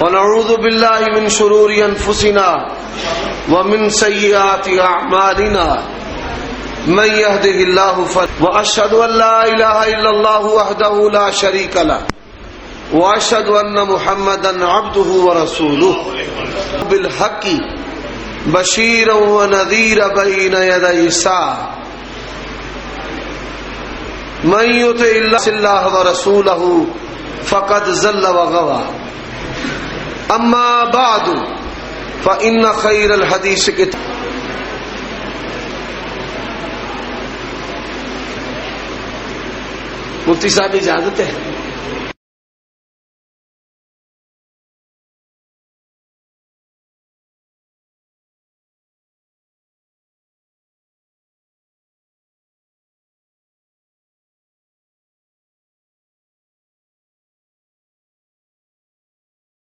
ونعوذ بالله من شرور أنفسنا ومن سيئات أعمالنا من يهده الله وأشهد أن لا إله إلا الله وحده لا شريك له وأشهد أن محمدا عبده ورسوله بالحق بشيرا ونذيرا بين يدي الساعة من يطع الله ورسوله فقد ضل وغوى اما بعد فإن خير الحديث كتاب مفتی صاحب اجازت ہے؟